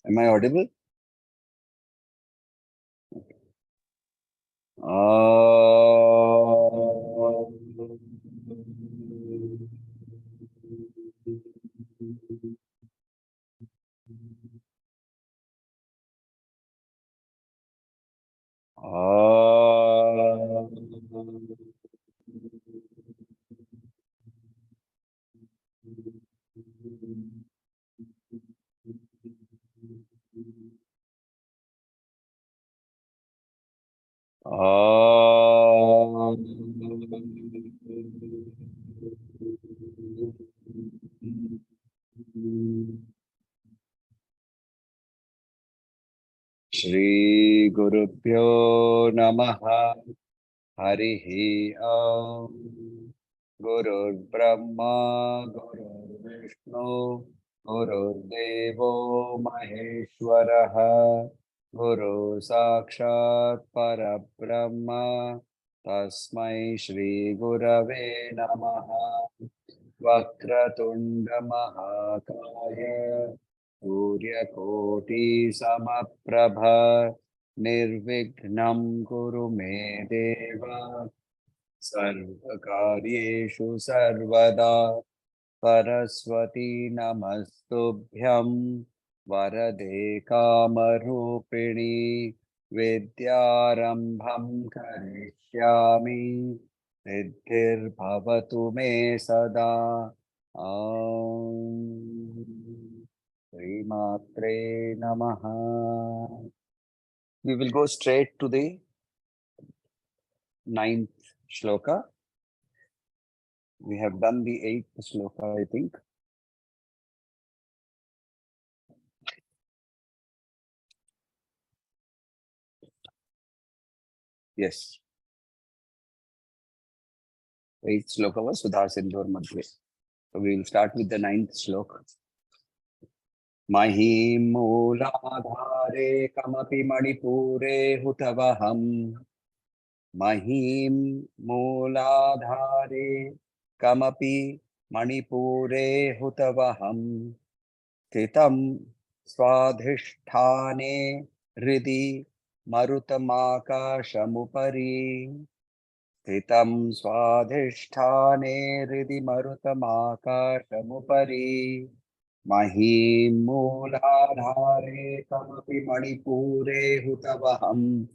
Am I audible? Shri Gurubhyo Namaha Harihi Om Gurur Brahma Gurur Vishnu Gurur Devo Maheshwaraha Guru Sakshat Parabrahma Tasmai Shri Gurave Namaha Vakratunda Mahakaya Surya Samapprabha Nirvignam Kuru Me Deva Sarvakaryeshu Sarvada Saraswati Namastubhyam Varade Kamarupini Vidyarambham Karishyami Siddhir Bhavatu Me Sada Sri Matre Namaha. We will go straight to the 9th shloka. We have done the 8th shloka, I think. Yes. 8th shloka was Sudha Sindhur Madhve. So we will start with the 9th shloka. Mahim Mooladhare Kamapi Manipure Hutavaham. Mahim Mooladhare Kamapi Manipure Hutavaham. Titam Swadhishthane Hridi Marutamakashamupari. Titam Swadhishthane Hridi Marutamakashamupari. Mahim Mooladhare Kamapi Manipure Hutavaham.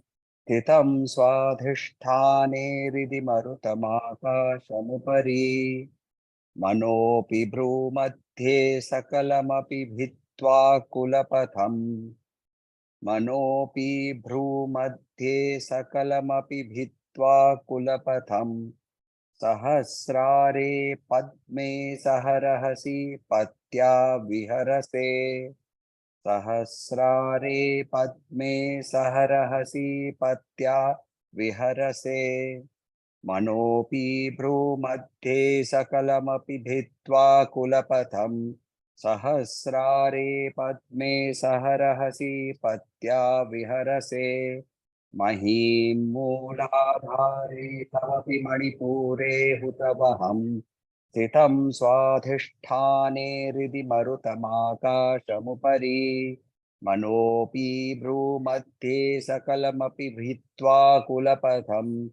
Titam Swadhishthane Hridi Marutamakashamupari. Manopi Bhrumadhye Sakalamapi Bhitva Kulapatham. Manopi Bhrumadhye Sakalamapi Bhitva Kulapatham. Sahasrare Padme Saharahasi Patya Viharase. Sahasrare Padme Saharahasi Patya Viharase. Manopi Bhrumadhye Sakalamapi Bhitva Kulapatham. Sahasrare Padme Saharahasi Patya Viharase. Mahim Mooladhare Tavapi Manipure Hutavaham. Titam Swadhishthane Hridi Marutamakashamupari. Manopi Bhrumadhye Sakalamapi Bhitva Kulapatham.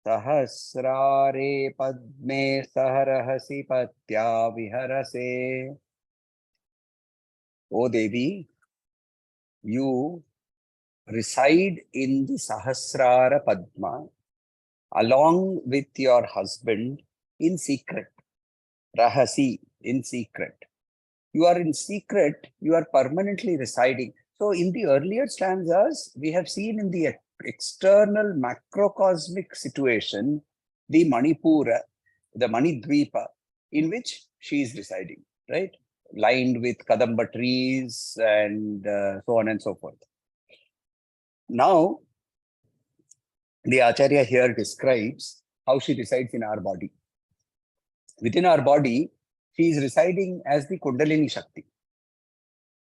Sahasrare Padme Saharahasi Patya Viharase. O Devi, you reside in the Sahasrara Padma along with your husband in secret. Rahasi, in secret. You are in secret, you are permanently residing. So in the earlier stanzas, we have seen in the external macrocosmic situation, the Manipura, the Manidvipa, in which she is residing, right? Lined with Kadamba trees and so on and so forth. Now, the Acharya here describes how she resides in our body. Within our body, she is residing as the Kundalini Shakti.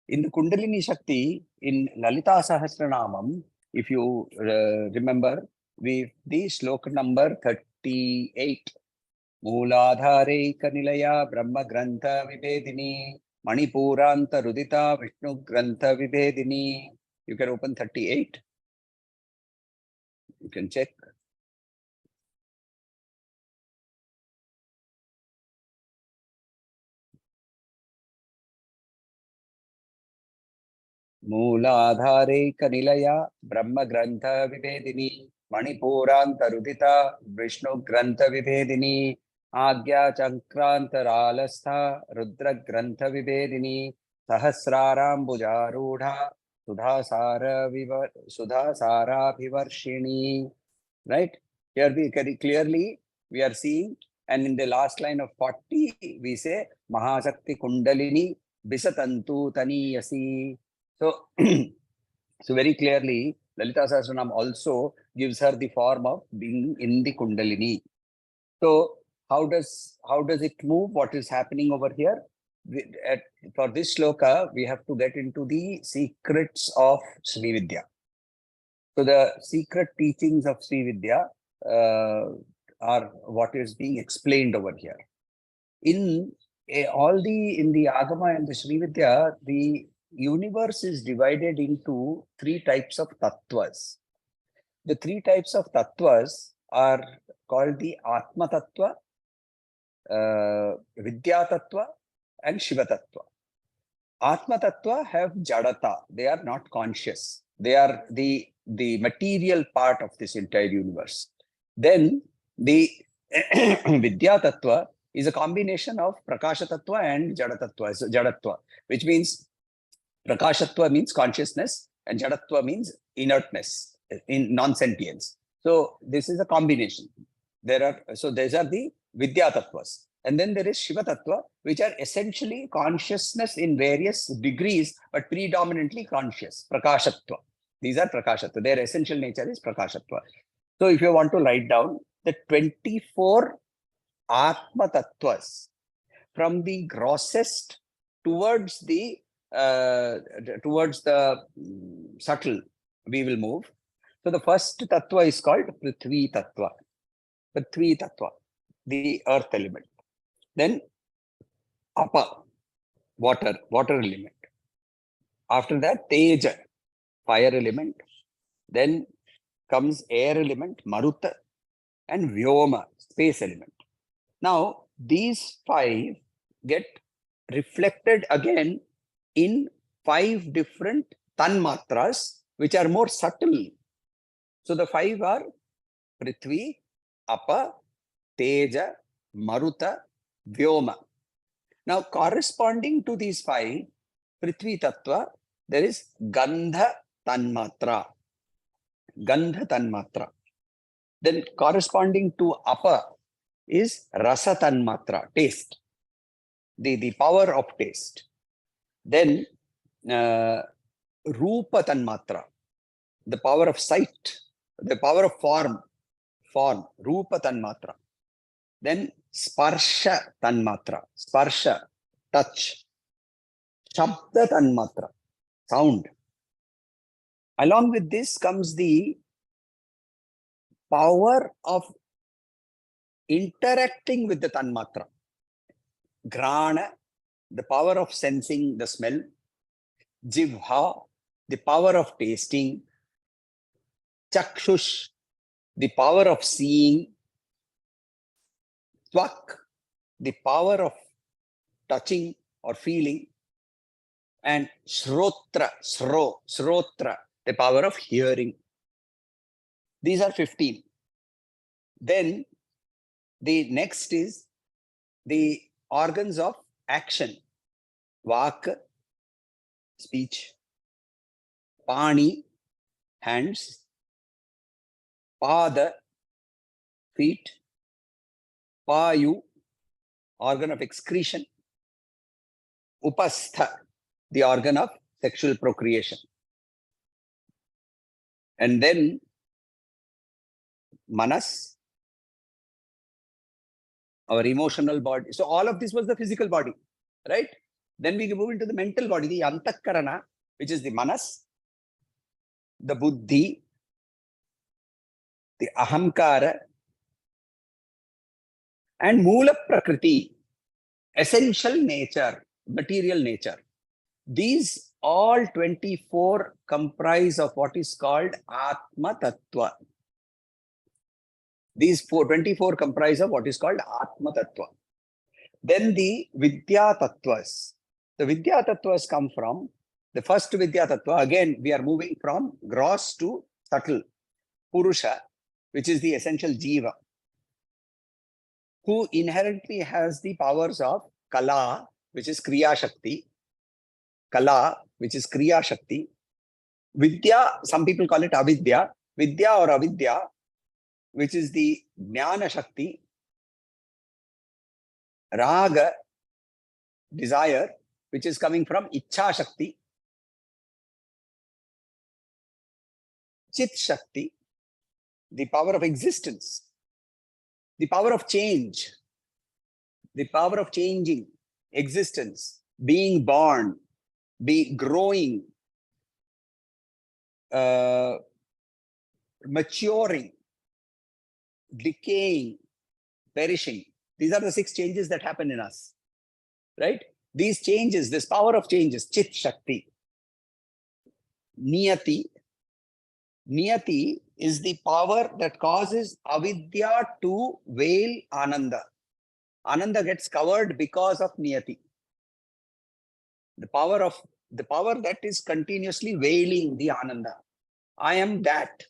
In the Kundalini Shakti, in Lalita Sahasranamam, if you remember, the shloka number 38, Mooladhare Kanilaya Brahma Grantha Vibedini Manipuranta Rudita Vishnu Grantha Vibedini. You can open 38. You can check. Mooladhare Kanilaya Brahma Grantha Vibedini Manipuranta Rudita Vishnu Grantha Vibedini Agya Chankranta Ralastha Rudra Grantha Vibedini Sahasraram Bujarudha Sudhasara Vivarshini. Right? Here we clearly we are seeing, and in the last line of 40 we say Mahasakti Kundalini Bisatantu Taniyasi. So, so very clearly, Lalita Sahasranam also gives her the form of being in the Kundalini. So, how does it move? What is happening over here? For this shloka, we have to get into the secrets of Sri Vidya. So, the secret teachings of Sri Vidya are what is being explained over here. In the Agama and the Sri Vidya, the universe is divided into 3 types of tattvas. The 3 types of tattvas are called the Atma Tattva, Vidya Tattva, and Shiva Tattva. Atma Tattva have Jadata. They are not conscious. They are the material part of this entire universe. Then the Vidya Tattva is a combination of Prakasha Tattva and Jadatva, which means Prakashatva means consciousness and Jadatva means inertness, in non-sentience. So this is a combination. These are the Vidya Tattvas. And then there is Shiva Tattva, which are essentially consciousness in various degrees, but predominantly conscious, Prakashatva. These are Prakashatva. Their essential nature is Prakashatva. So if you want to write down the 24 Atma Tattvas, from the grossest towards the subtle, we will move. So the first tattva is called Prithvi Tattva. Prithvi Tattva, the earth element. Then Apa, water element. After that, Teja, fire element. Then comes air element, Maruta, and Vyoma, space element. Now, these 5 get reflected again in 5 different tanmatras, which are more subtle. So the 5 are Prithvi, Apa, Teja, Maruta, Vyoma. Now, corresponding to these 5, Prithvi Tattva, there is Gandha Tanmatra. Gandha Tanmatra. Then corresponding to Apa is Rasa Tanmatra, taste. The power of taste. Then Rupa Tanmatra, the power of sight, the power of form, Rupa Tanmatra. Then Sparsha Tanmatra, Sparsha, touch. Shabda Tanmatra, sound. Along with this comes the power of interacting with the Tanmatra. Grana, the power of sensing the smell. Jivha, the power of tasting. Chakshush, the power of seeing. Twak, the power of touching or feeling. And Shrotra, the power of hearing. These are 15. Then the next is the organs of action. Vak, speech. Pani, hands. Pada, feet. Payu, organ of excretion. Upastha, the organ of sexual procreation. And then Manas, our emotional body. So all of this was the physical body, right? Then we move into the mental body, the Antakarana, which is the Manas, the Buddhi, the Ahamkara, and Mula Prakriti, essential nature. material nature. These all 24 comprise of what is called Atma Tattva. These 24 comprise of what is called Atma Tattva. Then the Vidya Tattvas. The Vidya Tattvas come from the first Vidya Tattva. Again, we are moving from gross to subtle. Purusha, which is the essential Jiva, who inherently has the powers of Kala, which is Kriya Shakti. Kala, which is Kriya Shakti. Vidya, some people call it Avidya. Vidya or Avidya, which is the Jnana Shakti. Raga, desire, which is coming from Ichha Shakti. Chit Shakti, the power of existence, the power of change, the power of changing, existence, being born, be growing, maturing, decaying, perishing. These are the 6 changes that happen in us, right? These changes, this power of changes, Chit Shakti. Niyati. Niyati is the power that causes avidya to veil Ananda. Ananda gets covered because of Niyati. The power that is continuously veiling the Ananda. I am that,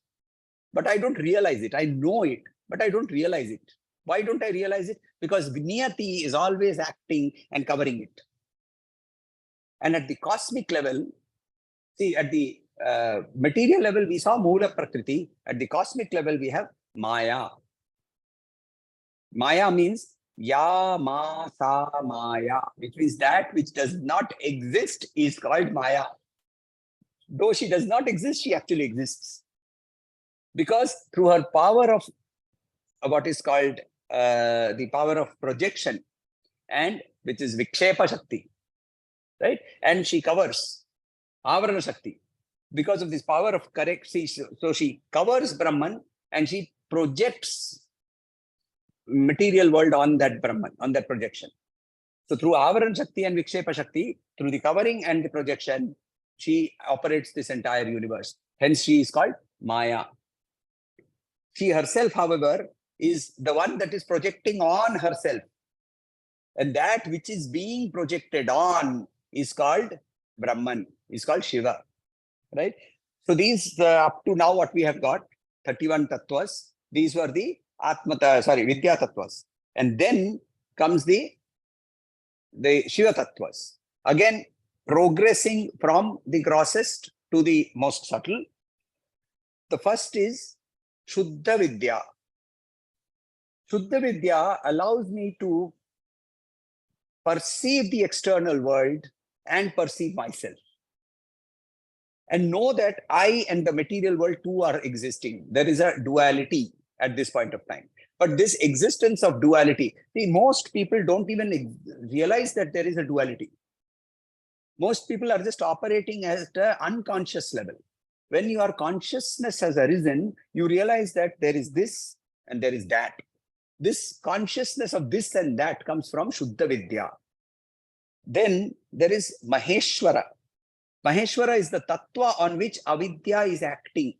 but I don't realize it. I know it, but I don't realize it. Why don't I realize it? Because Niyati is always acting and covering it. And at the cosmic level, see, at the material level, we saw Moola Prakriti. At the cosmic level, we have Maya. Maya means Ya Ma Sa Maya, which means that which does not exist is called Maya. Though she does not exist, she actually exists. Because through her power of what is called the power of projection, and which is Vikshepa Shakti, right? And she covers Avarana Shakti. Because of this power of correct, so she covers Brahman and she projects material world on that Brahman, on that projection. So through Avarana Shakti and Vikshepa Shakti, through the covering and the projection, she operates this entire universe. Hence, she is called Maya. She herself, however, is the one that is projecting on herself. And that which is being projected on is called Brahman, is called Shiva. Right? So these, up to now, what we have got, 31 tattvas, these were the Vidya tattvas. And then comes the Shiva tattvas. Again, progressing from the grossest to the most subtle. The first is Shuddha Vidya. Shuddha Vidya allows me to perceive the external world and perceive myself. And know that I and the material world too are existing. There is a duality at this point of time. But this existence of duality, see, most people don't even realize that there is a duality. Most people are just operating at an unconscious level. When your consciousness has arisen, you realize that there is this and there is that. This consciousness of this and that comes from Shuddha Vidya. Then there is Maheshwara. Maheshwara is the tattva on which avidya is acting,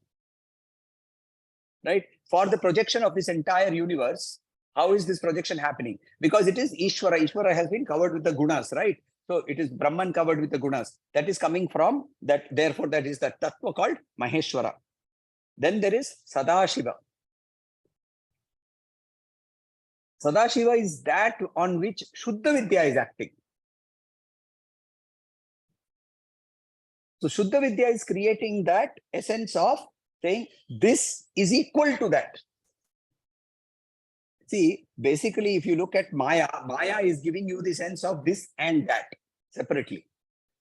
right? For the projection of this entire universe, how is this projection happening? Because it is Ishvara. Ishvara has been covered with the gunas, right? So it is Brahman covered with the gunas. That is coming from that. Therefore, that is the tattva called Maheshwara. Then there is Sadashiva. Sadashiva is that on which Shuddha Vidya is acting. So Shuddha Vidya is creating that essence of saying this is equal to that. See, basically, if you look at Maya, Maya is giving you the sense of this and that separately.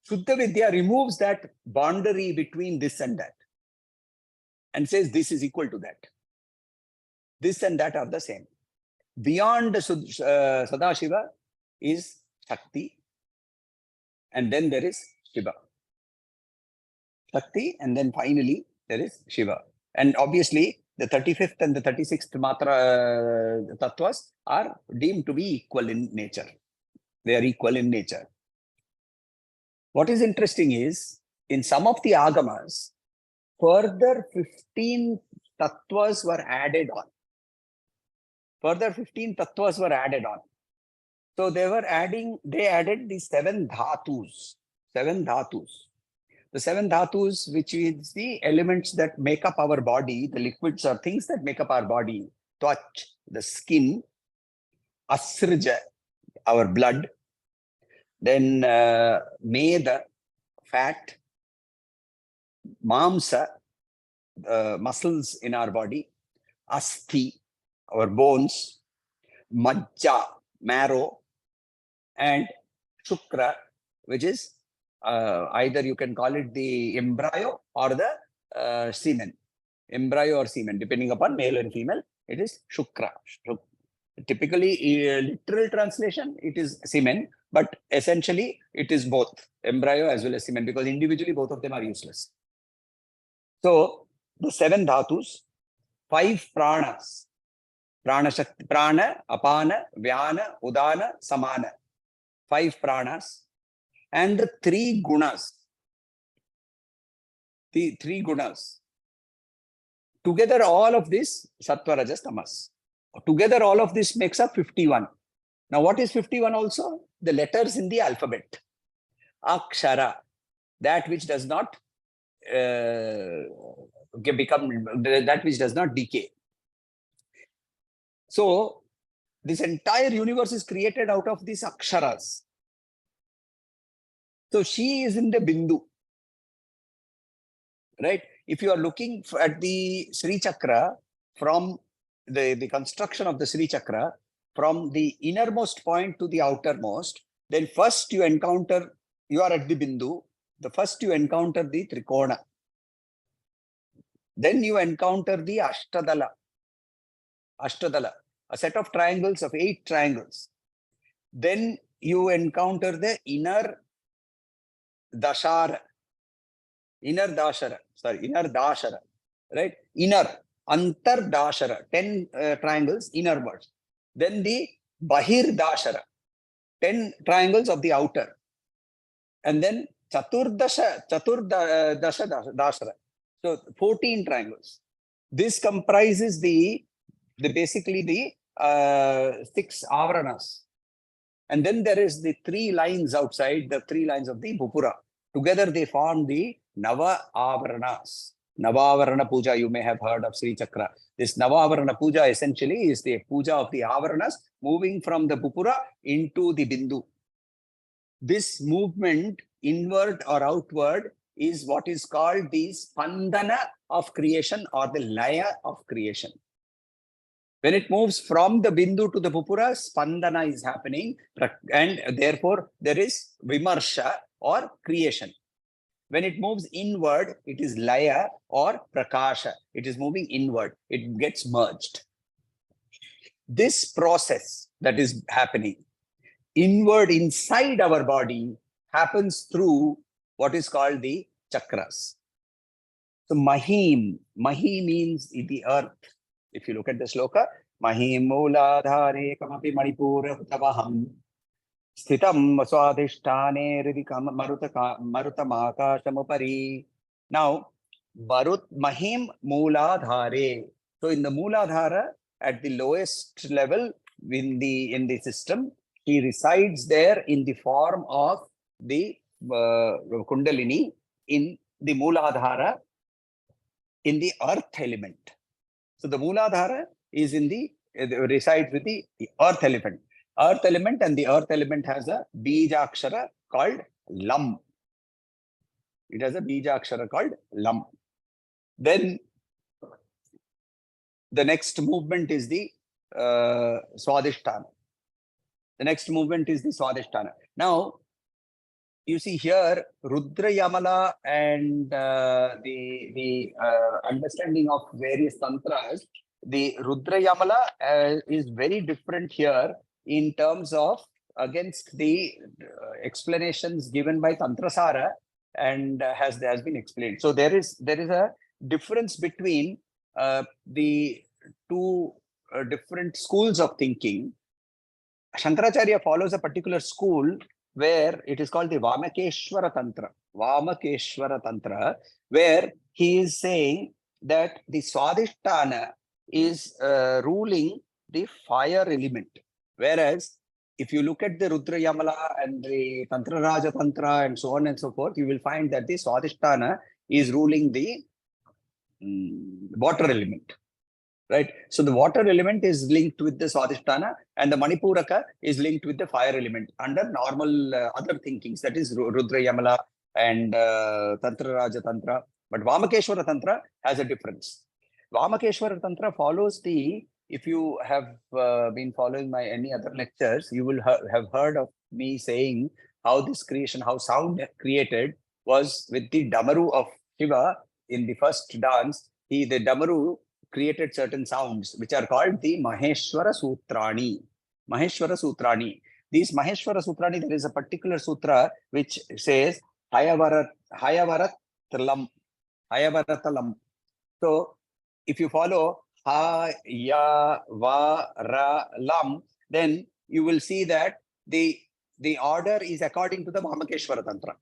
Shuddha Vidya removes that boundary between this and that and says this is equal to that. This and that are the same. Beyond Sadashiva is Shakti, and then there is Shiva. Shakti, and then finally there is Shiva. And obviously, the 35th and the 36th Matra tattvas are deemed to be equal in nature. They are equal in nature. What is interesting is, in some of the agamas, further 15 tattvas were added on. Further 15 tattvas were added on. So they added the 7 dhatus. 7 dhatus. The 7 dhatus, which is the elements that make up our body, the liquids or things that make up our body. Tvach, the skin. Asrja, our blood. Then meda, fat. Mamsa, muscles in our body. Asti, our bones. Majja, marrow. And shukra, which is either you can call it the embryo or the semen. Embryo or semen, depending upon male and female, it is shukra. Typically, literal translation, it is semen, but essentially it is both embryo as well as semen, because individually both of them are useless. So the 7 dhatus, 5 pranas, prana, apana, vyana, udana, samana, 5 pranas, and the 3 gunas. The 3 gunas. Together, all of this, sattva, rajas, tamas. Together, all of this makes up 51. Now, what is 51 also? The letters in the alphabet. Akshara, that which does not that which does not decay. So, this entire universe is created out of these aksharas. So, she is in the bindu. Right? If you are looking at the Sri Chakra from the construction of the Sri Chakra, from the innermost point to the outermost, then first you encounter, you are at the bindu, the first you encounter the trikona. Then you encounter the ashtadala. Ashtadala, a set of triangles of 8 triangles. Then you encounter the inner dashara. Inner dashara, right? Inner, antar dashara, 10 triangles innerwards. Then the bahir dashara, 10 triangles of the outer. And then chaturdasha dashara. So 14 triangles. This comprises basically the 6 avranas. And then there is the 3 lines outside, the 3 lines of the bhupura. Together they form the Nava Avaranas. Navavarana Puja, you may have heard of Sri Chakra. This Navavarana Puja essentially is the puja of the Avaranas moving from the Bhupura into the Bindu. This movement, inward or outward, is what is called the Spandana of creation or the Laya of creation. When it moves from the Bindu to the Bhupura, Spandana is happening, and therefore there is Vimarsha or creation. When it moves inward, it is Laya or Prakasha. It is moving inward. It gets merged. This process that is happening inward inside our body happens through what is called the chakras. So Mahim means the earth. If you look at the shloka, Mahim Mooladhare Kamapi Manipura Hutavaham Sthitam Swadhisthane Ridikam Marutamakasamupari. Now, Mahim Mooladhare. So in the Mooladhara, at the lowest level in the system, he resides there in the form of the Kundalini in the Mooladhara, in the earth element. So the Mooladhara is resides with the earth element. Earth element, and the earth element has a Bijakshara called Lam. It has a Bijakshara called Lam. Then the next movement is the Swadhisthana. The next movement is the Swadhisthana. Now, you see here, Rudra Yamala and the understanding of various tantras, the Rudra Yamala is very different here in terms of against the explanations given by Tantrasara and has been explained. So there is a difference between the 2 different schools of thinking. Shankaracharya follows a particular school where it is called the Vamakeshwara Tantra. Vamakeshwara Tantra, where he is saying that the Swadhisthana is ruling the fire element. Whereas, if you look at the Rudra Yamala and the Tantra Raja Tantra and so on and so forth, you will find that the Swadhisthana is ruling the water element. Right. So the water element is linked with the Swadhisthana and the Manipuraka is linked with the fire element under normal other thinkings. That is Rudra Yamala and Tantra Raja Tantra. But Vamakeshwara Tantra has a difference. Vamakeshwara Tantra follows the, if you have been following my any other lectures, you will have heard of me saying how this creation, how sound created was with the Damaru of Shiva in the first dance. The Damaru created certain sounds which are called the Maheshwara Sutrani. Maheshwara Sutrani. These Maheshwara Sutrani, there is a particular sutra which says Hayavaratalam. Hayavaratalam. So if you follow Hayavaralam, then you will see that the order is according to the Vamakeshwara Tantra.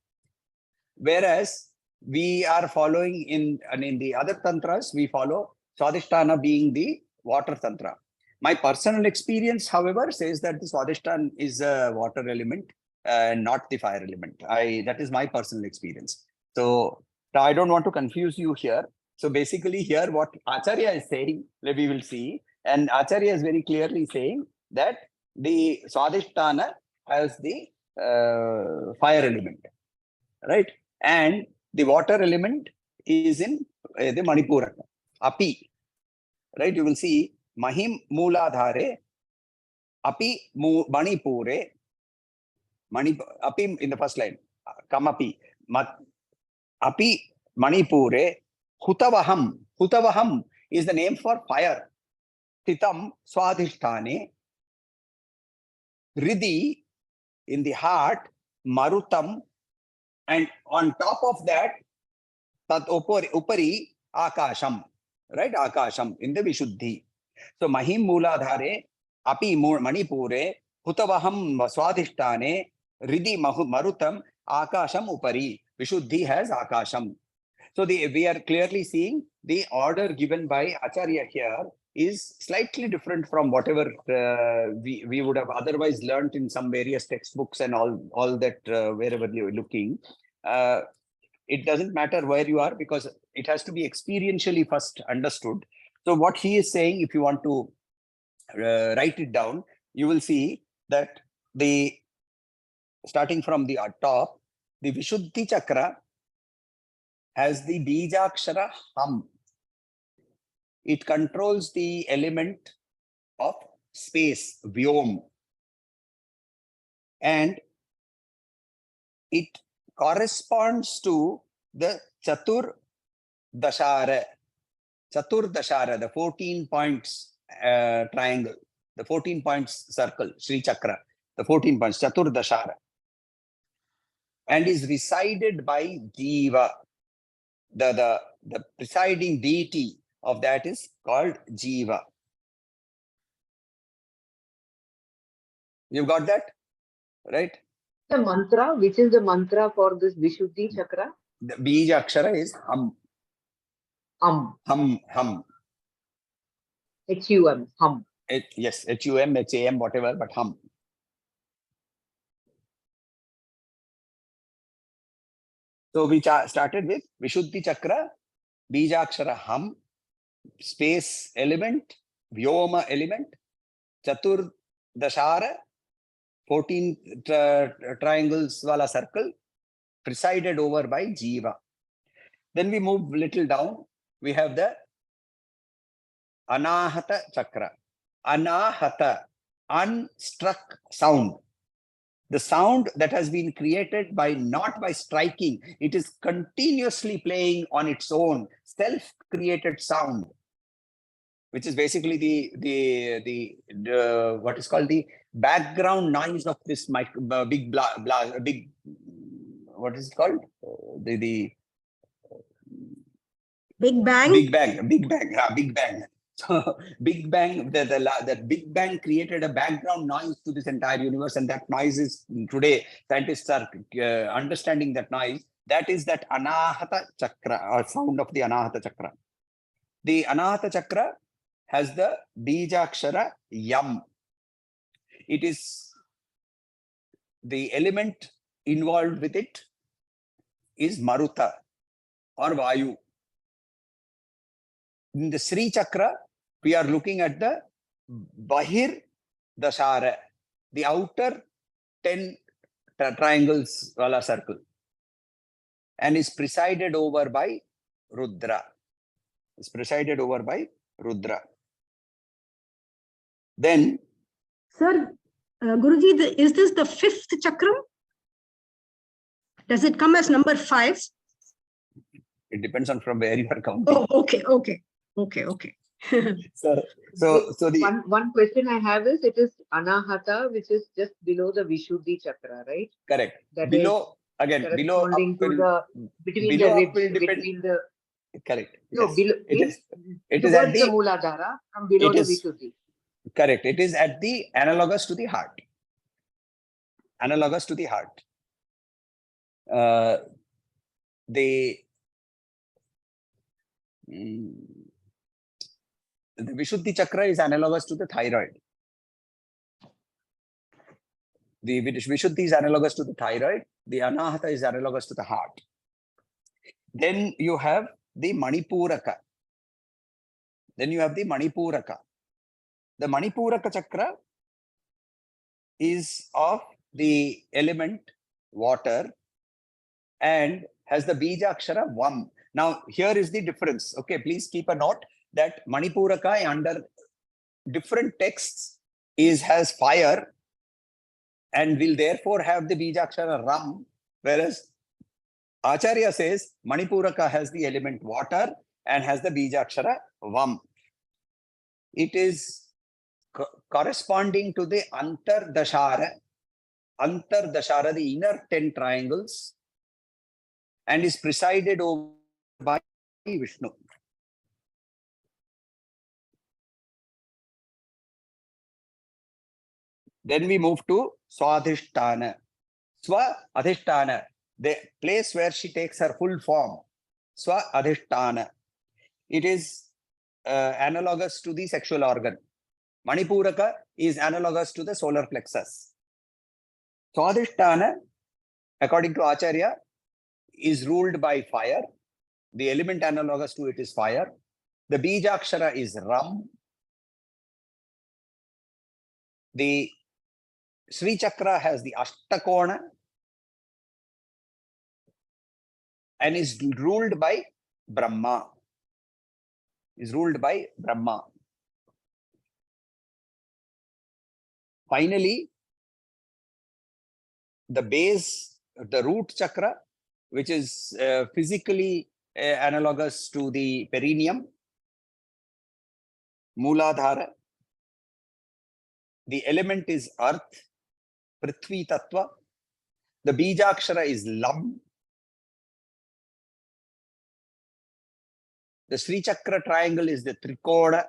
Whereas we are following in the other tantras, we follow Swadhisthana being the water tantra. My personal experience, however, says that the Swadhisthana is a water element, not the fire element. That is my personal experience. So I don't want to confuse you here. So basically here what Acharya is saying, we will see, and Acharya is very clearly saying that the Swadhisthana has the fire element, right? And the water element is in the Manipuraka. Api, right? You will see Mahim Mooladhare, Api Manipure, Api in the first line, Kamapi, Api Manipure, Hutavaham. Hutavaham is the name for fire. Titam Swadhisthane, Ridhi in the heart, Marutam, and on top of that, Tat Upari Akasham, right? Akasham in the Vishuddhi. So Mahim Mooladhare, Api Manipure, Hutavaham Swadhisthane, Ridhi Marutam, Akasham Upari. Vishuddhi has Akasham. So we are clearly seeing the order given by Acharya here is slightly different from whatever we would have otherwise learned in some various textbooks and all that wherever you're looking. It doesn't matter where you are because it has to be experientially first understood. So what he is saying, if you want to write it down, you will see that starting from the top, the Vishuddhi Chakra has the Bijakshara Ham. It controls the element of space, Vyom. And it corresponds to the Chatur Dashara. Chatur Dashara, the 14 points triangle, the 14 points circle, Sri Chakra, the 14 points, Chatur Dashara. And is resided by Jiva. The presiding deity of that is called Jiva. You got that? Right? The mantra, which is the mantra for this Vishuddhi Chakra? The Bija Akshara is Hum. Hum. Hum. H-U-M. Hum. Yes, H-U-M, H-A-M, whatever, but Hum. So we started with Vishuddhi Chakra, Bija Akshara Hum, space element, Vyoma element, Chatur Dashara, 14 triangles wala circle, presided over by Jiva. Then we move little down. We have the Anahata Chakra. Anahata, unstruck sound. The sound that has been created by not by striking, it is continuously playing on its own, self-created sound, which is basically the what is called the background noise of this big what is it called? The Big Bang. Big Bang. Big Bang. So Big Bang, the Big Bang created a background noise to this entire universe, and that noise is today scientists are understanding that noise. That is that Anahata Chakra, or sound of the Anahata Chakra. The Anahata Chakra has the Bijakshara Yam. It is the element involved with it is Maruta or Vayu. In the Sri Chakra, we are looking at the Bahir Dashara, the outer 10 triangles wala circle, and is presided over by Rudra. Is presided over by Rudra. Then, Sir, Guruji, is this the 5th chakram? Does it come as number 5? it depends on from where you are counting. Oh, okay. So the one question I have is, it is Anahata, which is just below the Vishuddhi chakra, right? correct. That Below, again, below up corresponding to will, the between below the up will ribs, depend. between the Correct. no Yes. below It is. It is towards at the the Mooladhara from below it the is- Vishuddhi. correct. It is at the analogous to the heart. Analogous to the heart. The Vishuddhi chakra is analogous to the thyroid. The Vishuddhi is analogous to the thyroid. The Anahata is analogous to the heart. Then you have the Manipuraka. The Manipuraka chakra is of the element water and has the Bijakshara Vam. Now, here is the difference. Okay, please keep a note that Manipuraka under different texts has fire and will therefore have the Bijakshara Ram, whereas Acharya says Manipuraka has the element water and has the Bijakshara Vam. It is corresponding to the Antardashara, the inner 10 triangles, and is presided over by Vishnu. Then we move to Swadhisthana. Swa-adhisthana, the place where she takes her full form. Swa-adhisthana. It is analogous to the sexual organ. Manipuraka is analogous to the solar plexus. Swadhisthana, according to Acharya, is ruled by fire. The element analogous to it is fire. The Bijakshara is Ram. The Sri Chakra has the Ashtakona and is ruled by Brahma. Finally, the base, the root chakra, which is physically analogous to the perineum, Mooladhara. The element is earth, Prithvi Tattva. The Bijakshara is Lam. The Sri Chakra triangle is the Trikoda.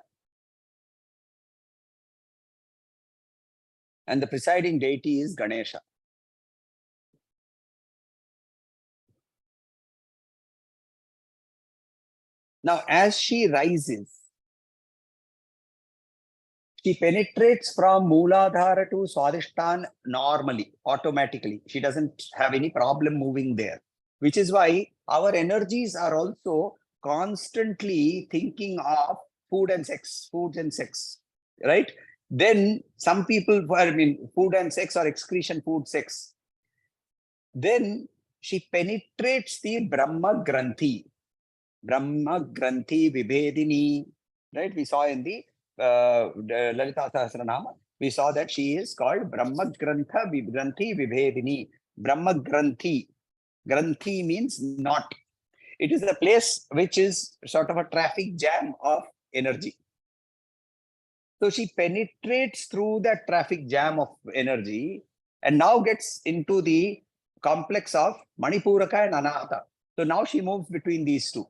And the presiding deity is Ganesha. Now, as she rises, she penetrates from Mooladhara to Swadhisthana normally, automatically. She doesn't have any problem moving there, which is why our energies are also constantly thinking of food and sex, right? Then some people, food and sex or excretion, food, sex. Then she penetrates the Brahma Granthi Vibhedini, right? We saw in the Lalita Sahasranama, we saw that she is called Brahma Granthi Vibhedini. Brahma Granthi. Granthi means knot. It is a place which is sort of a traffic jam of energy. So she penetrates through that traffic jam of energy and now gets into the complex of Manipuraka and Anahata. So now she moves between these two.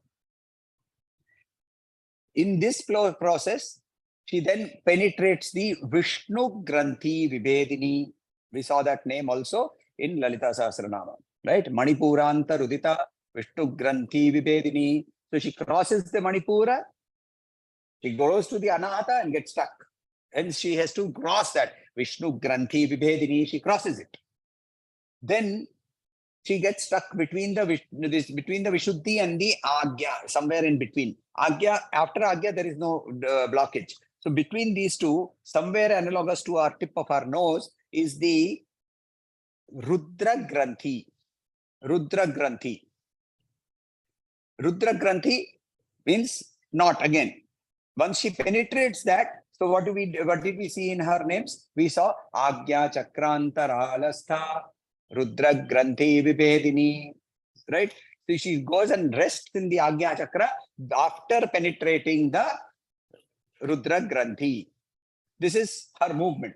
In this process, she then penetrates the Vishnu Granthi Vibedini. We saw that name also in Lalita Sahasranama, right? Manipuranta Rudita Vishnu Granthi Vibedini. So she crosses the Manipura, she goes to the Anahata and gets stuck. And she has to cross that Vishnu Granthi Vibedini, she crosses it. Then she gets stuck between the Vishuddhi and the Agya, somewhere in between. Agya, after Agya, there is no blockage. So between these two, somewhere analogous to our tip of our nose, is the Rudra Granthi. Rudra Granthi. Rudra Granthi means not again. Once she penetrates that, so what did we see in her names? We saw Agya Chakrantaralastha, Rudra Granthi Vibedini, right? So she goes and rests in the Agya Chakra after penetrating the Rudra Granthi. This is her movement.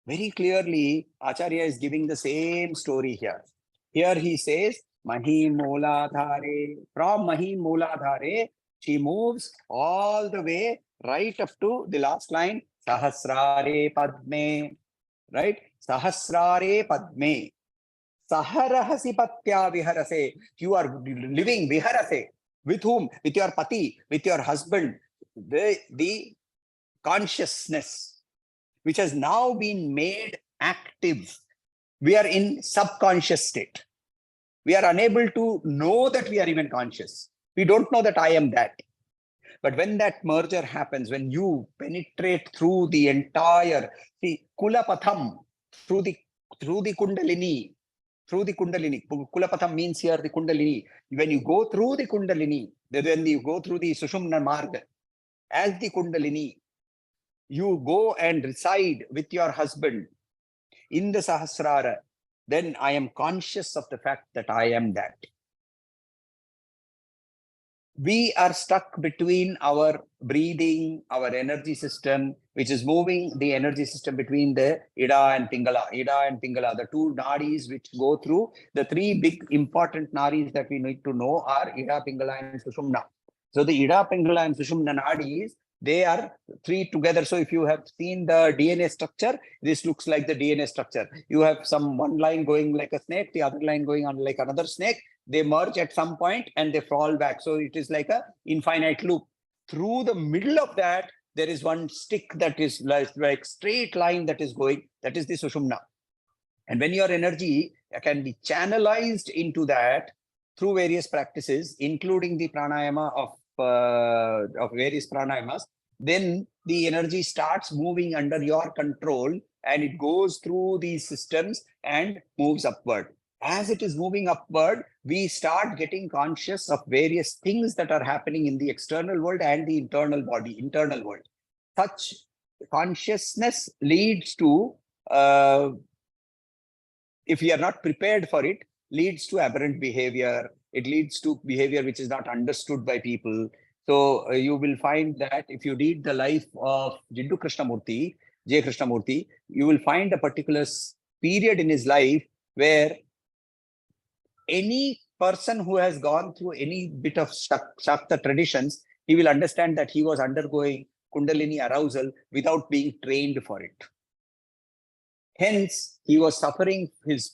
Very clearly, Acharya is giving the same story here. Here he says, Mahi Mooladhare. From Mahi Mooladhare, she moves all the way right up to the last line, Sahasrare Padme. Right? Sahasrare Padme. Saharahasi Patya Viharase. You are living Viharase. With whom? With your Pati, with your husband. The consciousness, which has now been made active. We are in subconscious state. We are unable to know that we are even conscious. We don't know that I am that. But when that merger happens, when you penetrate through the entire, see, Kulapatham, through the Kundalini, Kulapatham means here the Kundalini. When you go through the Kundalini, when you go through the Sushumna Marga, as the Kundalini, you go and reside with your husband in the Sahasrara, then I am conscious of the fact that I am that. We are stuck between our breathing, our energy system, which is moving the energy system between the Ida and Pingala. Ida and Pingala, the two nadis which go through, the three big important nadis that we need to know are Ida, Pingala and Sushumna. So the Ida, Pingala and Sushumna nadis, they are three together. So if you have seen the DNA structure, this looks like the DNA structure. You have one line going like a snake, the other line going on like another snake. They merge at some point and they fall back. So it is like a infinite loop. Through the middle of that, there is one stick that is like straight line that is going. That is the Sushumna. And when your energy can be channelized into that through various practices, including the pranayama of various pranayamas, then the energy starts moving under your control and it goes through these systems and moves upward. As it is moving upward, we start getting conscious of various things that are happening in the external world and the internal world. Such consciousness leads to, if we are not prepared for it, leads to aberrant behavior. It leads to behavior which is not understood by people. So you will find that if you read the life of Jiddu Krishnamurti, J. Krishnamurti, you will find a particular period in his life where any person who has gone through any bit of Shakta traditions, he will understand that he was undergoing Kundalini arousal without being trained for it. Hence, he was suffering, his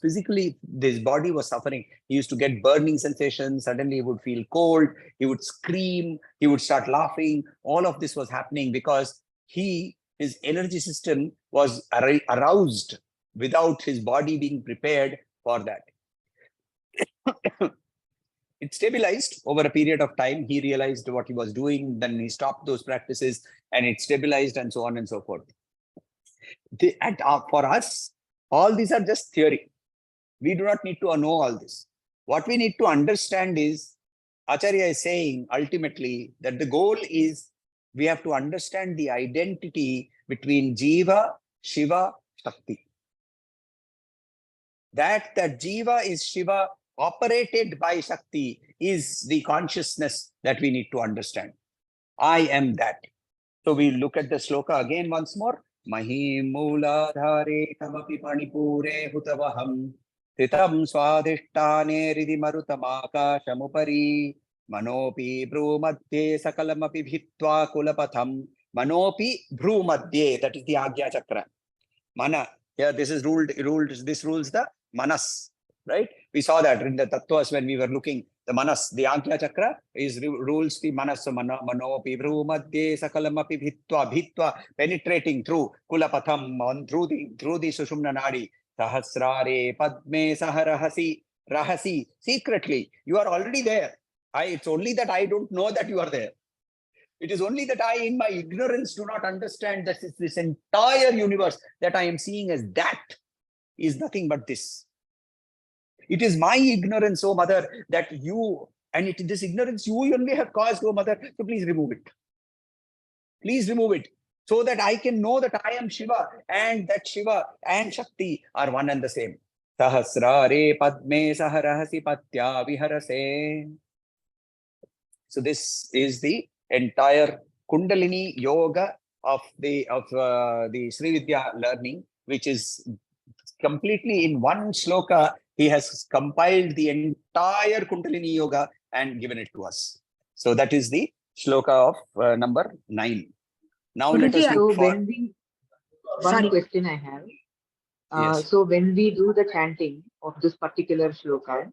body was suffering. He used to get burning sensations. Suddenly he would feel cold. He would scream. He would start laughing. All of this was happening because his energy system was aroused without his body being prepared for that. It stabilized over a period of time. He realized what he was doing. Then he stopped those practices and it stabilized and so on and so forth. For us, all these are just theory. We do not need to know all this. What we need to understand is, Acharya is saying ultimately that the goal is we have to understand the identity between Jiva, Shiva, Shakti. That Jiva is Shiva operated by Shakti is the consciousness that we need to understand. I am that. So we look at the shloka again once more. Mahi Mooladhare Tamapi Panipure Hutavaham Titam Swadhishtane Ridhi Marutamaka Shamupari Manopi Bhrumadhye Sakalamapi Bhitva Kulapatham. Manopi Bhrumadhye, that is the Agya Chakra. Mana. Here, this is this rules the Manas, right? We saw that in the Tattvas when we were looking. The Manas, the Agya Chakra rules the Manas. So Manopi Bhrumadhye Sakalamapi Bhitva, penetrating through Kulapatham, through the Sushumna Nadi. Sahasrare Padme Saharahasi Rahasi. Secretly, you are already there. It's only that I don't know that you are there. It is only that I, in my ignorance, do not understand that this entire universe that I am seeing as that is nothing but this. It is my ignorance, oh Mother, that you, and this ignorance you only have caused, oh Mother, so please remove it. Please remove it, so that I can know that I am Shiva, and that Shiva and Shakti are one and the same. Sahasrare Padme Saharahasi Patya Viharase. So this is the entire Kundalini Yoga of the Sri Vidya learning, which is completely in one shloka. He has compiled the entire Kundalini Yoga and given it to us. So that is the shloka of number 9. Now let us look for... When we, one question I have. Yes. So when we do the chanting of this particular shloka,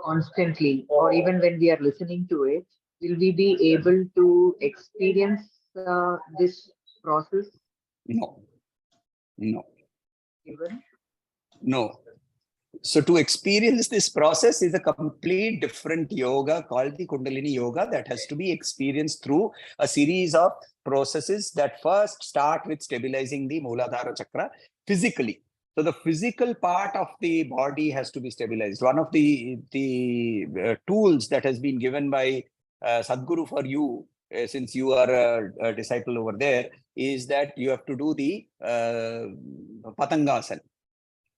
constantly, or even when we are listening to it, will we be able to experience this process? No. Even? No. So to experience this process is a complete different yoga called the Kundalini Yoga that has to be experienced through a series of processes that first start with stabilizing the Mooladhara Chakra physically. So the physical part of the body has to be stabilized. One of the tools that has been given by Sadhguru for you, since you are a disciple over there, is that you have to do the Patangasana.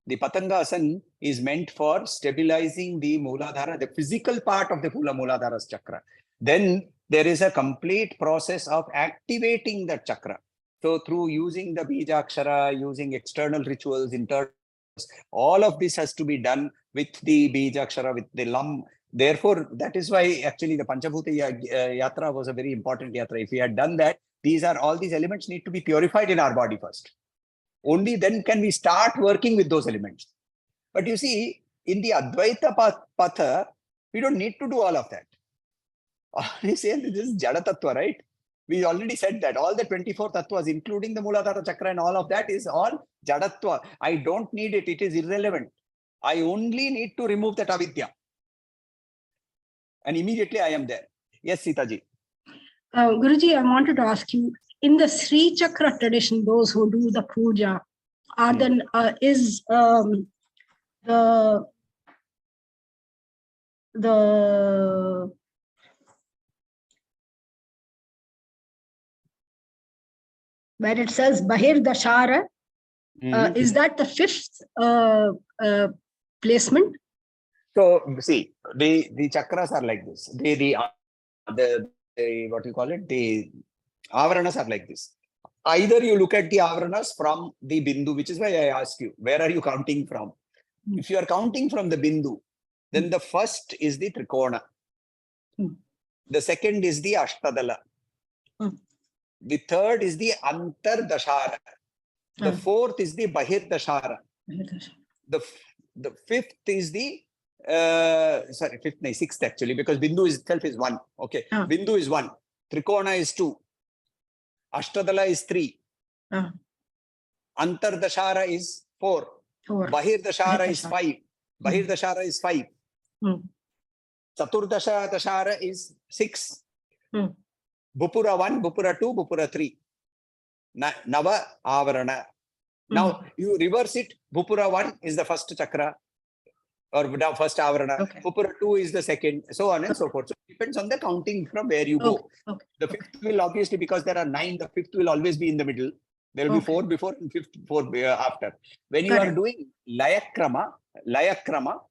The Patangasana is meant for stabilizing the Mooladhara, the physical part of the Mooladhara chakra. Then there is a complete process of activating that chakra. So through using the Bijakshara, using external rituals, internal, all of this has to be done with the Bijakshara, with the Lam. Therefore, that is why actually the Panchabhuta Yatra was a very important yatra. If we had done that, all these elements need to be purified in our body first. Only then can we start working with those elements. But you see, in the Advaita Patha, we don't need to do all of that. We say this is Jada Tattva, right? We already said that all the 24 tattvas, including the Mooladhara Chakra and all of that, is all Jadatva. I don't need it. It is irrelevant. I only need to remove that avidya. And immediately I am there. Yes, Sitaji. Guruji, I wanted to ask you, in the Sri Chakra tradition, those who do the puja, are then is the where it says Bahir Dashara, is that the 5th placement? So see, the chakras are like this. The what you call it, the avaranas are like this. Either you look at the avaranas from the bindu, which is why I asked you, where are you counting from? If you are counting from the bindu, then the first is the trikona. The second is the ashtadala. The third is the antar dashara. The fourth is the bahir dashara. The fifth is the sixth actually, because bindu itself is 1. Okay, bindu is 1. Trikona is 2. Ashtadala is 3. Antar dashara is 4. Bahir dashara is 5. Bahir dashara is 5. Chaturdasha dashara is 6. Bhupura 1, Bhupura 2, Bhupura 3. Nava avarana. Now you reverse it. Bhupura 1 is the first chakra, or now first avarana. Bhupura 2 is the second, so on and so forth. So it depends on the counting from where you go. The 5th will obviously, because there are 9, the 5th will always be in the middle. There will be 4 before and 4 after. When you are doing Layakrama,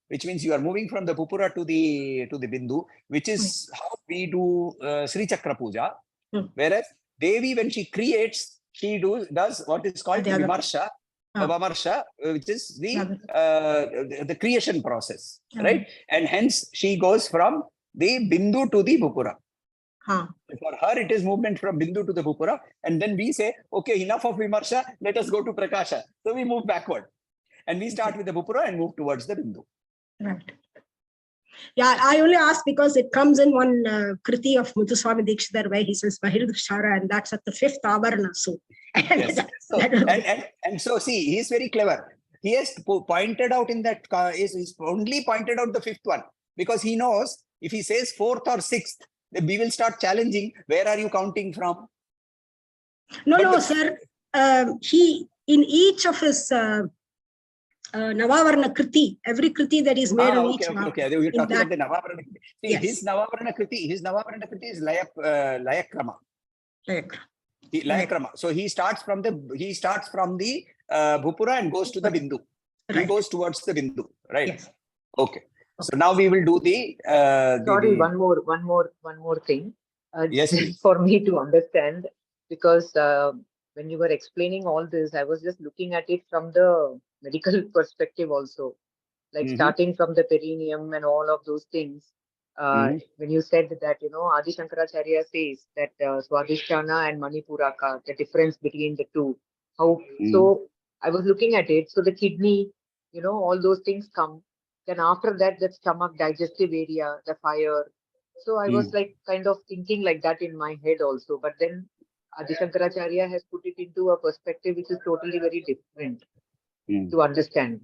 which means you are moving from the Bhupura to the bindu, which is how we do Sri Chakra Puja. Whereas Devi, when she creates, she does what is called Vimarsha, which is the creation process, right? And hence she goes from the Bindu to the Bhupura. Huh. For her, it is movement from Bindu to the Bhupura. And then we say, okay, enough of Vimarsha, let us go to Prakasha. So we move backward. And we start with the Bhupura and move towards the Bindu. Right. Yeah, I only asked because it comes in one Kriti of Muthuswami Dikshidhar where he says Bahirdushara, and that's at the 5th Avarana. So, Yes. So, and so see, he is very clever. He has pointed out in that, he's only pointed out the 5th one, because he knows if he says 4th or 6th, we will start challenging, where are you counting from? No, sir. He, in each of his Navavarana Kriti, every Kriti that is made on each okay. You're talking about the Navavarana Kriti. See, yes. his Navavarana Kriti is Layakrama. Layakrama. So he starts from the Bhupura and goes to the Bindu. Right. He goes towards the Bindu, right? Yes. Okay. So now we will do the. Sorry, one more thing. Yes, please. For me to understand, because when you were explaining all this, I was just looking at it from the medical perspective also, like starting from the perineum and all of those things. When you said that, Adi Shankaracharya says that Swadhisthana and Manipuraka, the difference between the two. So I was looking at it. So the kidney, all those things come. Then after that, the stomach, digestive area, the fire. So I was like kind of thinking like that in my head also. But then Adi Shankaracharya has put it into a perspective which is totally very different to understand.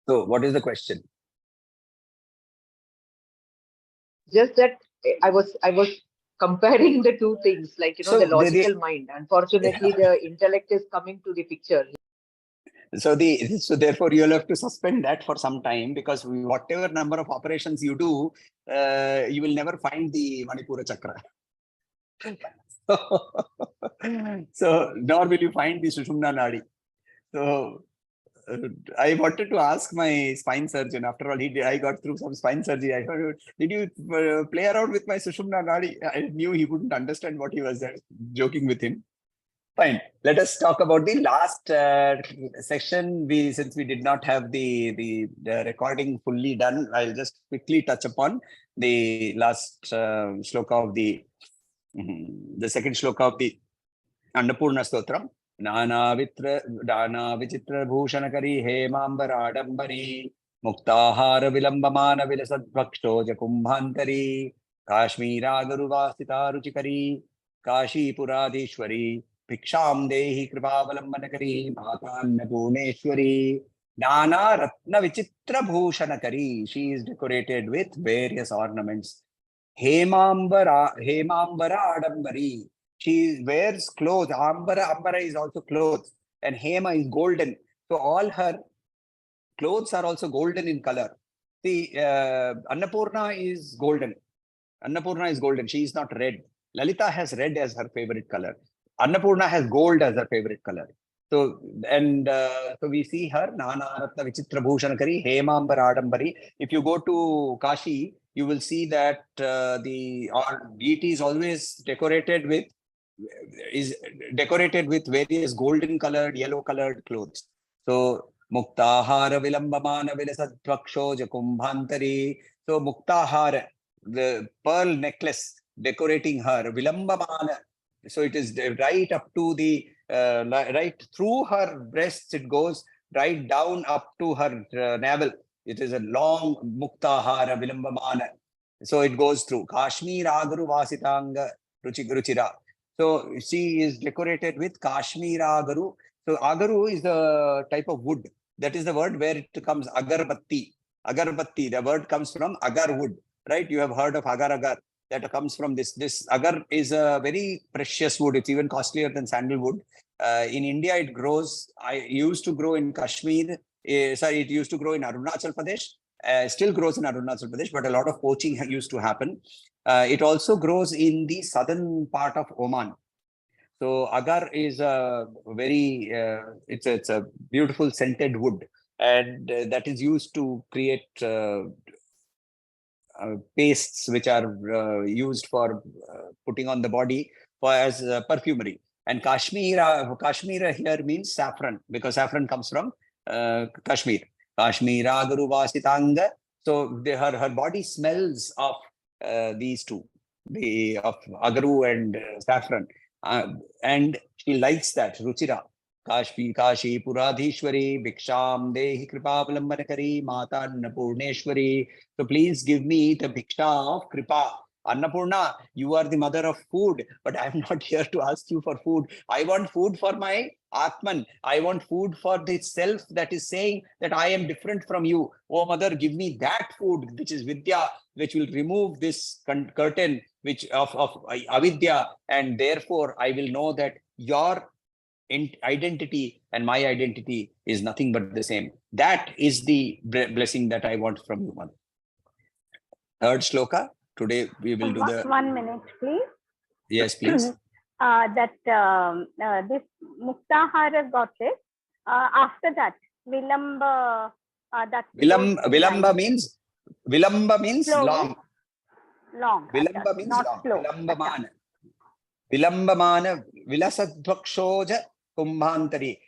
So what is the question? Just that I was comparing the two things, like, the logical mind. Unfortunately, the intellect is coming to the picture. So therefore you'll have to suspend that for some time, because whatever number of operations you do, you will never find the Manipura Chakra. So nor will you find the Sushumna Nadi. So I wanted to ask my spine surgeon. After all, I got through some spine surgery. I thought, did you play around with my Sushumna Nadi? I knew he wouldn't understand what he was joking with him. Fine. Let us talk about the last section. Since we did not have the recording fully done, I'll just quickly touch upon the last shloka of the second shloka of the Annapurna Stotram. Nana Vichitra Bhushanakari Hemambara Adambari Muktahara Vilambamana Vilasadvaksho Jakumbhantari Kashmira Guruvasita Ruchikari Kashi Puradishwari Bhiksham Dehi Kripavalambanakari Matannapurneshwari Nana Ratna Vichitra Bhushanakari. She is decorated with various ornaments. Hemambara Adambari. She wears clothes. Ambara is also clothes. And Hema is golden. So all her clothes are also golden in color. See, Annapurna is golden. She is not red. Lalita has red as her favorite color. Annapurna has gold as her favorite color. So, so we see her, Nana Ratna Vichitra Bhushanakari, Hemambara Adambari. If you go to Kashi, you will see that our deity is always decorated with various golden colored, yellow colored clothes. So Muktahara Vilambamana Vilasadvaksho Jakumbhantari. So Muktahara, the pearl necklace decorating her, Vilambamana. So it is right up to the right through her breasts, it goes right down up to her navel. It is a long Muktahara Vilambamana. So it goes through Kashmir Agaru Vasitanga Ruchira. So she is decorated with Kashmir Agaru. So Agaru is the type of wood. That is the word where it comes agarbatti. Agarbatti, the word comes from agar wood, right? You have heard of agar. That comes from this. This agar is a very precious wood. It's even costlier than sandalwood. In India, it grows. It used to grow in Kashmir. It used to grow in Arunachal Pradesh. Still grows in Arunachal Pradesh, but a lot of poaching used to happen. It also grows in the southern part of Oman. So agar is a very, it's a beautiful scented wood, and that is used to create pastes which are used for putting on the body as perfumery. And Kashmira here means saffron, because saffron comes from Kashmir. Kashmira Guru Vasitanga So her body smells of these two, of agaru and saffron, and she likes that. Ruchira. Kashi Puradhishwari, Bhiksham Dehi Kripavalambanakari, Mata Annapurneshwari. So please give me the Bhiksha of Kripa. Annapurna, you are the mother of food, but I am not here to ask you for food. I want food for my Atman. I want food for the self that is saying that I am different from you. Oh mother, give me that food, which is Vidya, which will remove this curtain which of avidya, and therefore I will know that your identity and my identity is nothing but the same. That is the blessing that I want from you, mother. Third shloka. Today we will do the 1 minute, please. Yes, please. This Muktahara got it. After that, Vilamba. Vilamba means slowly, long. Long. Vilamba means not long. slow. Vilambamana. Vilasadvakshoja kumbhantari.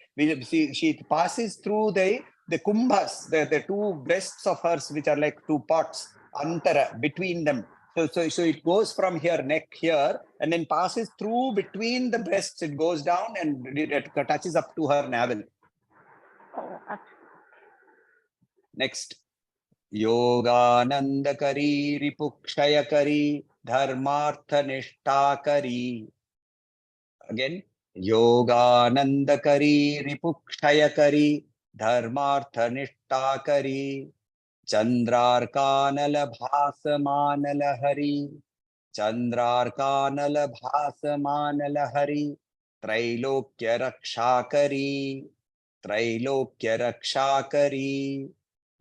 She passes through the kumbhas, the two breasts of hers, which are like two pots, antara, between them. So it goes from here, neck here, and then passes through between the breasts. It goes down and it touches up to her navel. Next. Yoganandakari ripukshayakari dharmarthanishtakari. Again. Yoganandakari ripukshayakari dharmarthanishtakari. Chandrarkanala bhasamanala hari. Chandrarkanala bhasamanala hari. Trailokya rakshakari. Trailokya rakshakari.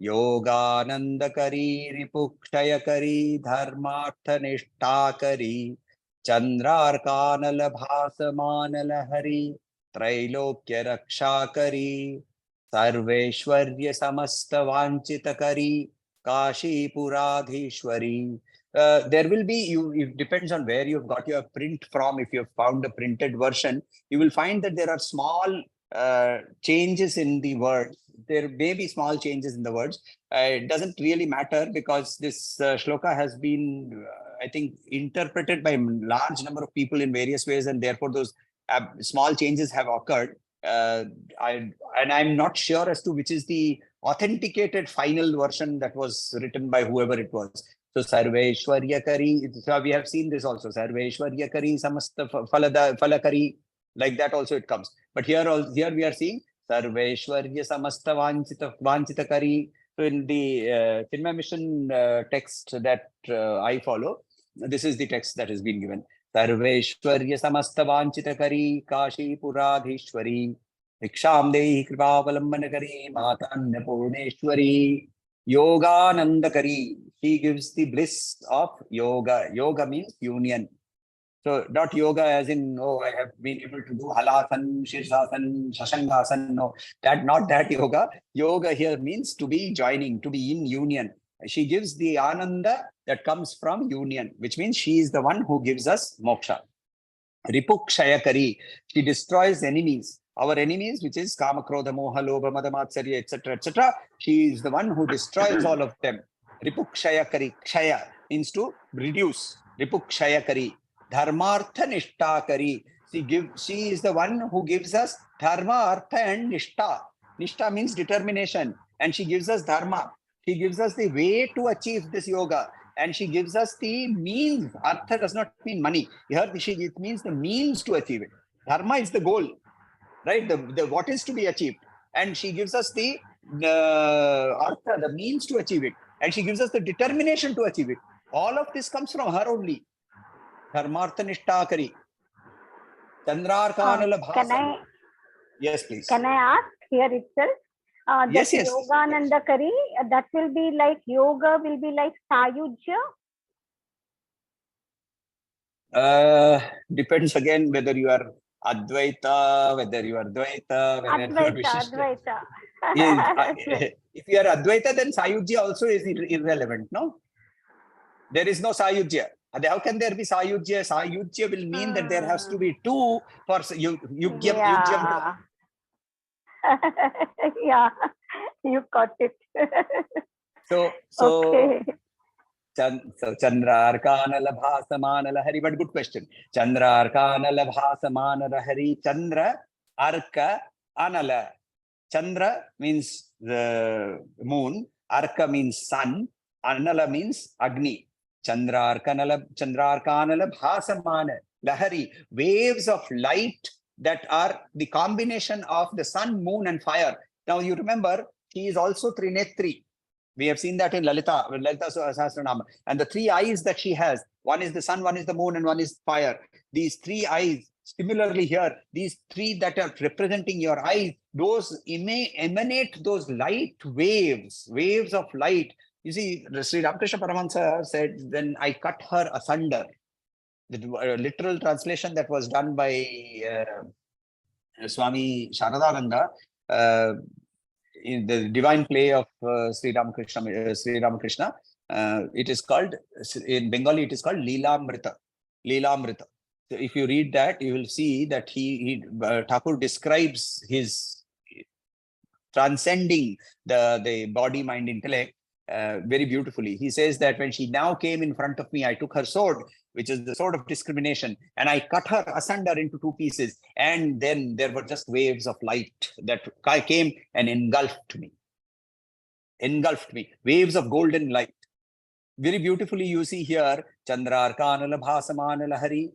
Yoganandakari ripukshayakari dharmarthanishtakari. Chandrarkanala bhasamanala hari. Trailokya rakshakari. Sarveshwarya samasta vanchitakari. Kashi Puradhishwari. There will be, it depends on where you've got your print from. If you've found a printed version, you will find that there are small changes in the words. There may be small changes in the words. It doesn't really matter because this shloka has been, I think, interpreted by a large number of people in various ways, and therefore those small changes have occurred. I'm not sure as to which is the authenticated final version that was written by whoever it was. So Sarveshwaryakari, so we have seen this also. Sarveshwaryakari samasta falakari, like that also it comes. But here we are seeing Sarveshwarya samasta vanchitakari. So in the Chinmaya Mission text that I follow, this is the text that has been given. Sarveshwarya samasta vanchitakari Kashi Puradhishwari Bhiksham Dehi Kripavalambanakari Mata Annapurneshwari Yoganandakari. She gives the bliss of yoga. Yoga means union. So not yoga as in, oh, I have been able to do halasan, shirsasan, shashangasan. No, not that yoga. Yoga here means to be joining, to be in union. She gives the ananda that comes from union, which means she is the one who gives us moksha. Ripukshayakari. She destroys enemies. Our enemies, which is Kama, Krodha, Moha, Lobha, Mada, Matsarya, etc., etc. She is the one who destroys all of them. Ripukshayakari. Kshaya means to reduce. Ripukshayakari. Dharmartha Nishtakari. She is the one who gives us Dharma, Artha and Nishta. Nishta means determination. And she gives us Dharma. She gives us the way to achieve this yoga. And she gives us the means. Artha does not mean money. Here it means the means to achieve it. Dharma is the goal, right? The what is to be achieved. And she gives us the Artha, the means to achieve it. And she gives us the determination to achieve it. All of this comes from her only. Dharmartha Nishtakari. Chandrarkanala Bhasa. Yes, please. Can I ask here itself? Yes. Yoganandakari, that will be like yoga, will be like Sayujya? Depends again whether you are Advaita, whether you are Dvaita, whether you are Vishishta. Advaita. If you are Advaita, then Sayujya also is irrelevant, no? There is no Sayujya. How can there be Sayujya? Sayujya will mean that there has to be two for Yugyam. Yeah, you got it. So Okay. So Chandra Arkana Labha Samana Lahari, but good question. Chandra Arkana Labha Samana Lahari, Chandra Arka Anala. Chandra means the moon, Arka means sun, Anala means Agni. Chandra Arkana Labha Samana Lahari, waves of light that are the combination of the sun, moon, and fire. Now you remember, she is also Trinetri. We have seen that in Lalita Sahasranama. And the three eyes that she has, one is the sun, one is the moon, and one is fire. These three eyes, similarly here, these three that are representing your eyes, those emanate those light waves, waves of light. You see, Sri Ramakrishna Paramahansa said, then I cut her asunder. The literal translation that was done by Swami Sharadananda, in the divine play of Sri Ramakrishna, it is called, in Bengali, it is called Leelamrita. Leelamrita. So if you read that, you will see that Thakur describes his transcending the body, mind, intellect very beautifully. He says that when she now came in front of me, I took her sword, which is the sword of discrimination, and I cut her asunder into two pieces. And then there were just waves of light that came and engulfed me. Engulfed me. Waves of golden light. Very beautifully you see here, Chandra Arkana Labhasamana Lahari,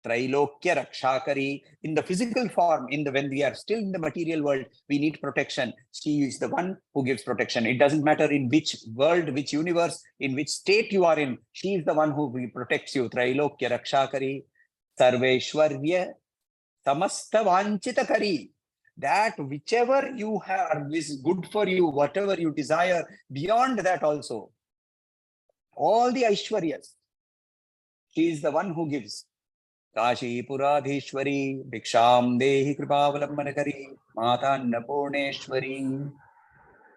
Trailokya Rakshakari. In the physical form, when we are still in the material world, we need protection. She is the one who gives protection. It doesn't matter in which world, which universe, in which state you are in. She is the one who protects you. Trailokya Rakshakari, Sarveshwarya, Samasta Vanchitakari. That whichever you have is good for you, whatever you desire, beyond that also. All the Aishwaryas. She is the one who gives. Kashi Puradhishwari, Bhiksham Dehi Kripavalambanakari, Mata Annapurneshwari.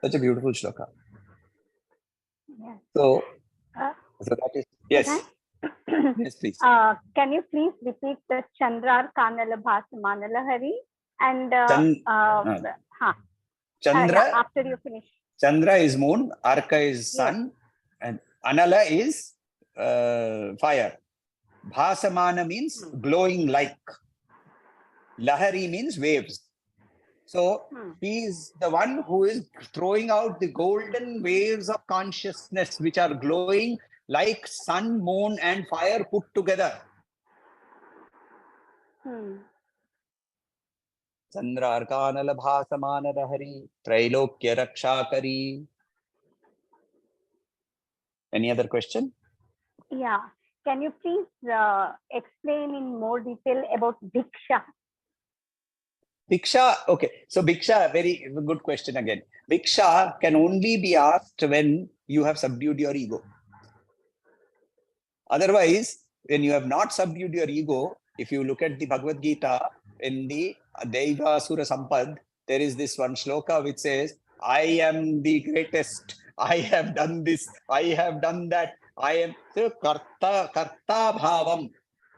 Such a beautiful shloka. Yes. So Uh, that is, yes. Pradhan? Yes, please. Can you please repeat the Chandra Kanala Bhasamana Lahari? And Chandra, after you finish. Chandra is moon, Arka is sun, Yes. and Anala is fire. Bhasamana means glowing like. Lahari means waves. So he is the one who is throwing out the golden waves of consciousness, which are glowing like sun, moon, and fire put together. Chandra Arkana Labhasamana Lahari, Trailokya Rakshakari. Any other question? Yeah. Can you please explain in more detail about Bhiksha? Bhiksha, okay. So Bhiksha, very good question again. Bhiksha can only be asked when you have subdued your ego. Otherwise, when you have not subdued your ego, if you look at the Bhagavad Gita, in the Deva Sura Sampad, there is this one shloka which says, I am the greatest, I have done this, I have done that, I am so karta bhavam,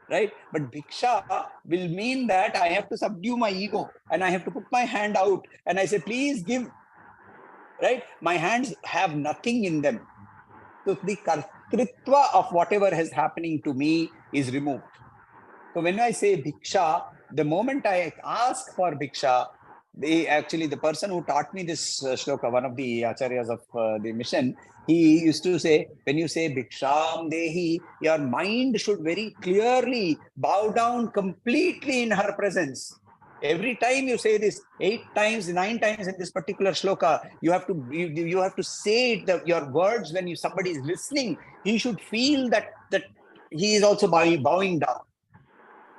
right? But Bhiksha will mean that I have to subdue my ego and I have to put my hand out and I say, please give, right? My hands have nothing in them. So the kartritva of whatever is happening to me is removed. So when I say Bhiksha, the moment I ask for Bhiksha, the person who taught me this shloka, one of the acharyas of the mission, he used to say, when you say Bhiksham Dehi, your mind should very clearly bow down completely in her presence. Every time you say this 8 times, 9 times in this particular shloka, you have to say it, your words when somebody is listening, he should feel that he is also bowing down.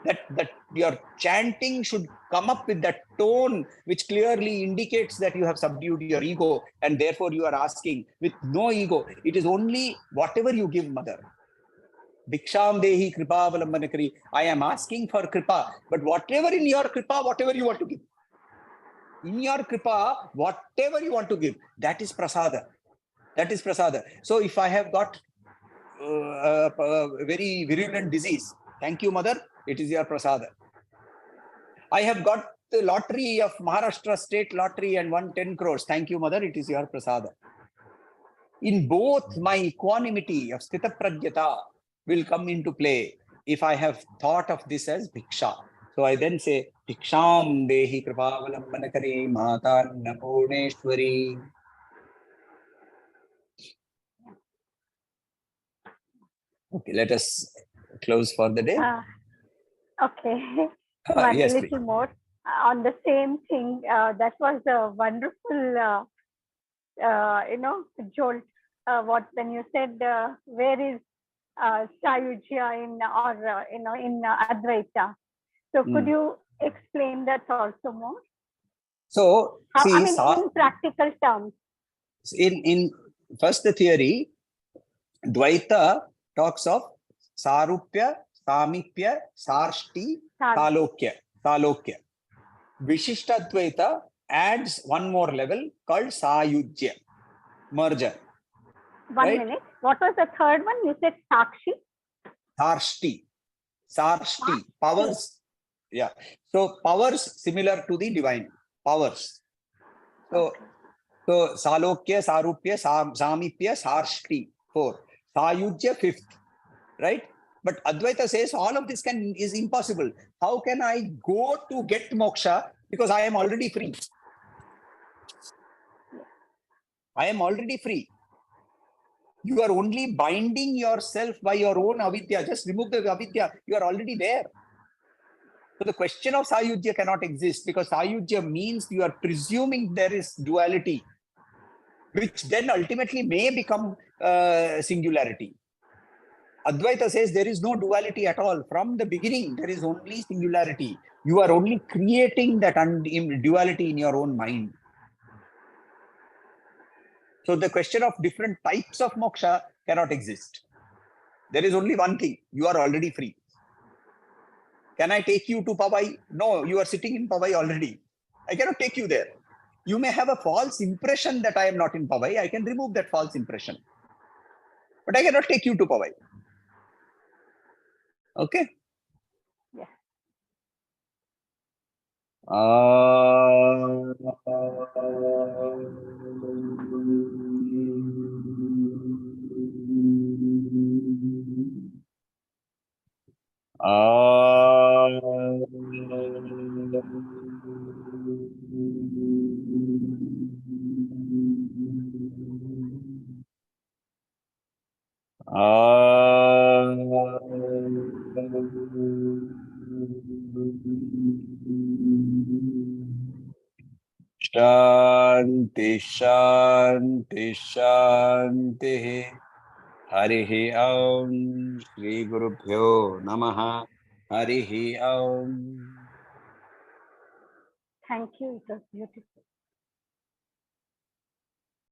That your chanting should come up with that tone which clearly indicates that you have subdued your ego and therefore you are asking with no ego. It is only whatever you give, Mother. Bhiksham Dehi Kripa Avalambanakari. I am asking for Kripa, but whatever in your Kripa, whatever you want to give. In your Kripa, whatever you want to give, that is Prasada. That is Prasada. So if I have got a very virulent disease, thank you, Mother. It is your Prasada. I have got the lottery of Maharashtra state lottery and won 10 crores. Thank you, Mother. It is your Prasada. In both, my equanimity of Sthita Pragyata will come into play if I have thought of this as Bhiksha. So I then say, Bhiksham Dehi Kripavalambanakare Mata Napurneshwari. Okay, let us close for the day. Okay, one Yes, little please. more on the same thing. That was a wonderful, jolt. When you said where is Sayujya in Advaita? So could you explain that also more? So see, in practical terms. In first the theory, Dvaita talks of Sarupya, Samipya, Sarshti, Salokya. Vishishtadvaita adds one more level called Sayujya, merger. One minute. What was the third one? You said Sakshi? Sarshti, powers. Yeah. So powers similar to the divine powers. So Salokya, Sarupya, Samipya, Sarshti, 4. Sayujya, 5th. Right? But Advaita says all of this is impossible. How can I go to get moksha? Because I am already free. I am already free. You are only binding yourself by your own avidya. Just remove the avidya. You are already there. So the question of Sayujya cannot exist because Sayujya means you are presuming there is duality, which then ultimately may become singularity. Advaita says there is no duality at all. From the beginning, there is only singularity. You are only creating that duality in your own mind. So the question of different types of moksha cannot exist. There is only one thing. You are already free. Can I take you to Pavai? No, you are sitting in Pavai already. I cannot take you there. You may have a false impression that I am not in Pavai. I can remove that false impression. But I cannot take you to Pavai. Okay? Yes. Shanti, Shanti, Shanti. Harihi Om Shri Gurubhyo Namaha. Harihi Om. Thank you. It was beautiful.